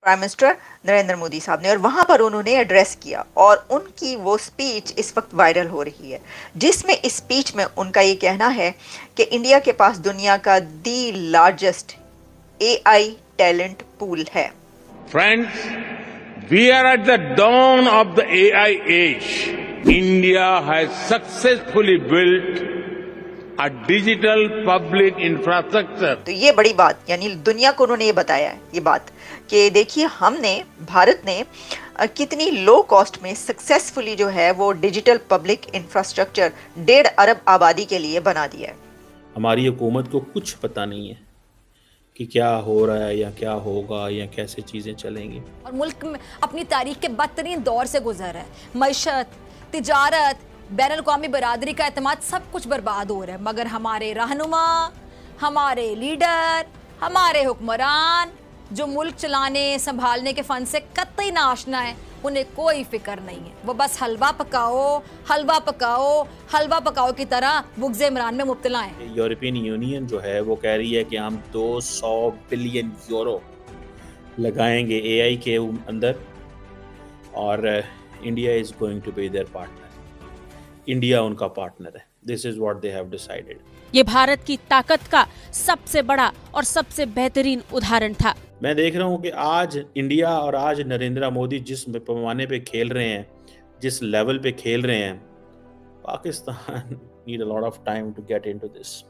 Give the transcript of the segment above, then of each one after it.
Prime minister Narendra Modi साहब ने, और वहां पर उन्होंने एड्रेस किया और उनकी वो स्पीच इस वक्त वायरल हो रही है, जिसमें इस स्पीच में उनका ये कहना है कि इंडिया के पास दुनिया का the largest AI talent pool है। Friends, we are at the dawn of the AI age. India has successfully built a digital public infrastructure. तो ये बड़ी बात, यानी दुनिया को उन्होंने ये बताया है, ये बात कि देखिए हमने, भारत ने कितनी लो कॉस्ट में सक्सेसफुली जो है वो डिजिटल पब्लिक इंफ्रास्ट्रक्चर 1.5 अरब आबादी के लिए बना दिया है। हमारी हुकूमत को कुछ पता नहीं है कि क्या हो रहा है या क्या होगा या कैसे चीज़ें चलेंगी, और मुल्क में अपनी तारीख के बदतरीन दौर से गुजर रहा है। मईशत, तिजारत, बैन अल-अक़वामी बरादरी का एतमाद सब कुछ बर्बाद हो रहा है, मगर हमारे रहनुमा, हमारे लीडर, हमारे हुक्मरान जो मुल्क चलाने संभालने के फन से कतई ना आशना है, उन्हें कोई फिक्र नहीं है। वो बस हलवा पकाओ, हलवा पकाओ, हलवा पकाओ की तरह बुग़्ज़ इमरान में मुब्तला है। यूरोपियन यूनियन जो है वो कह रही है कि हम 200 बिलियन यूरो लगाएंगे एआई के अंदर, और India is going to be their partner. India उनका पार्टनर है। This is what they have decided. ये भारत की ताकत का सबसे बड़ा और सबसे बेहतरीन उदाहरण था। मैं देख रहा हूँ कि आज इंडिया और आज नरेंद्र मोदी जिस पैमाने पे खेल रहे हैं, जिस लेवल पे खेल रहे हैं, Pakistan need a lot of time to get into this.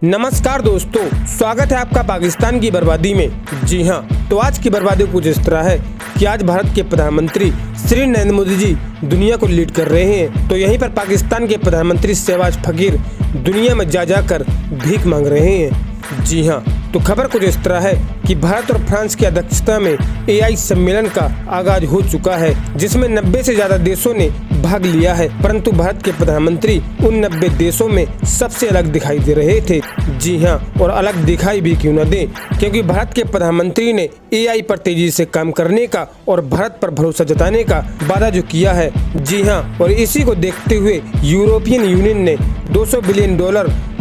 नमस्कार दोस्तों, स्वागत है आपका पाकिस्तान की बर्बादी में। जी हाँ, तो आज की बर्बादी कुछ इस तरह है कि आज भारत के प्रधानमंत्री श्री नरेंद्र मोदी जी दुनिया को लीड कर रहे हैं, तो यहीं पर पाकिस्तान के प्रधानमंत्री शहबाज फकीर दुनिया में जा जाकर भीख मांग रहे हैं। जी हाँ, तो खबर कुछ इस तरह है कि भारत और फ्रांस की अध्यक्षता में एआई सम्मेलन का आगाज हो चुका है, जिसमें 90 से ज्यादा देशों ने भाग लिया है, परंतु भारत के प्रधानमंत्री उन 90 देशों में सबसे अलग दिखाई दे रहे थे। जी हाँ, और अलग दिखाई भी क्यों न दे, क्योंकि भारत के प्रधानमंत्री ने एआई पर तेजी से काम करने का और भारत पर भरोसा जताने का वादा जो किया है। जी हाँ, और इसी को देखते हुए यूरोपियन यूनियन ने $200 बिलियन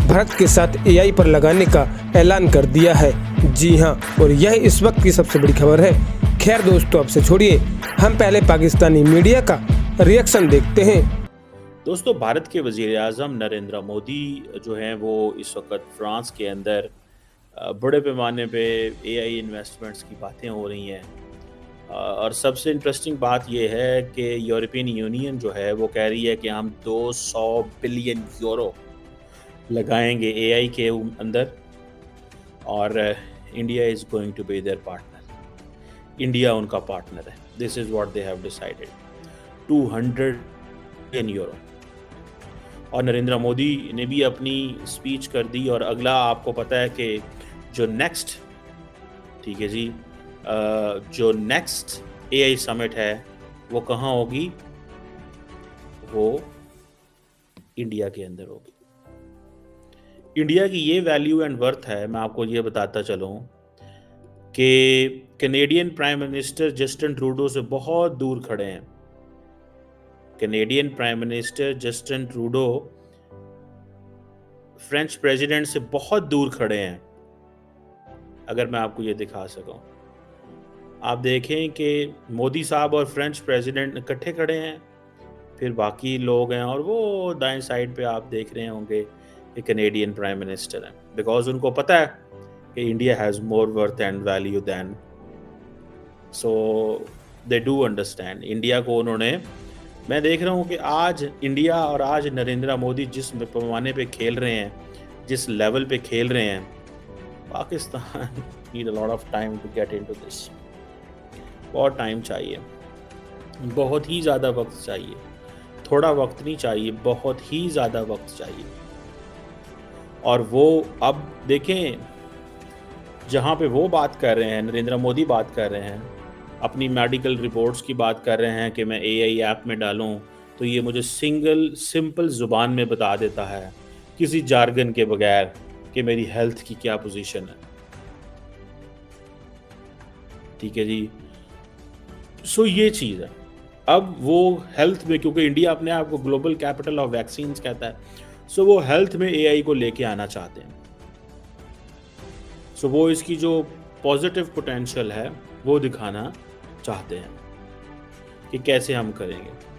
भारत के साथ एआई पर लगाने का ऐलान कर दिया है। जी हाँ, और यह इस वक्त की सबसे बड़ी खबर है। खैर दोस्तों, अब से छोड़िए, हम पहले पाकिस्तानी मीडिया का रिएक्शन देखते हैं। दोस्तों, भारत के वज़ीर-ए-आज़म नरेंद्र मोदी जो हैं वो इस वक्त फ्रांस के अंदर बड़े पैमाने पे एआई इन्वेस्टमेंट्स की बातें हो रही हैं, और सबसे इंटरेस्टिंग बात यह है कि यूरोपियन यूनियन जो है वो कह रही है कि हम 200 बिलियन यूरो लगाएंगे एआई के अंदर, और India is going to be their partner. India उनका पार्टनर है। This is what they have decided. 200 billion euro. और नरेंद्र मोदी ने भी अपनी स्पीच कर दी, और अगला आपको पता है कि जो नेक्स्ट, ठीक है जी, जो नेक्स्ट एआई समिट है वो कहाँ होगी? वो इंडिया के अंदर होगी। इंडिया की ये वैल्यू एंड वर्थ है, मैं आपको ये बताता चलूँ कि Canadian prime minister Justin Trudeau से बहुत दूर खड़े हैं। Canadian prime minister Justin Trudeau French president से बहुत दूर खड़े हैं। अगर मैं आपको ये दिखा सकूं, आप देखें कि मोदी साहब और फ्रेंच प्रेसिडेंट इकट्ठे खड़े हैं, फिर बाकी लोग हैं, और वो दाएं साइड पे आप देख रहे होंगे कि कैनेडियन प्राइम मिनिस्टर हैं, बिकॉज उनको पता है कि India has more worth and value than, so they do understand. India को उन्होंने, मैं देख रहा हूँ कि आज इंडिया और आज नरेंद्र मोदी जिस पैमाने पे खेल रहे हैं, जिस लेवल पे खेल रहे हैं, Pakistan need a lot of time to get into this. बहुत टाइम चाहिए, बहुत ही ज़्यादा वक्त चाहिए। थोड़ा वक्त नहीं चाहिए, बहुत ही ज़्यादा वक्त चाहिए। और वो अब देखें, जहाँ पे वो बात कर रहे हैं, नरेंद्र मोदी बात कर रहे हैं, अपनी मेडिकल रिपोर्ट्स की बात कर रहे हैं कि मैं एआई ऐप में डालूं तो ये मुझे सिंपल ज़ुबान में बता देता है, किसी जार्गन के बगैर, कि मेरी हेल्थ की क्या पोजीशन है। ठीक है जी, सो ये चीज़ है। अब वो हेल्थ में, क्योंकि इंडिया अपने आप को ग्लोबल कैपिटल ऑफ वैक्सीन्स कहता है, सो वो हेल्थ में एआई को लेके आना चाहते हैं। सो वो इसकी जो पॉजिटिव पोटेंशियल है वो दिखाना चाहते हैं कि कैसे हम करेंगे।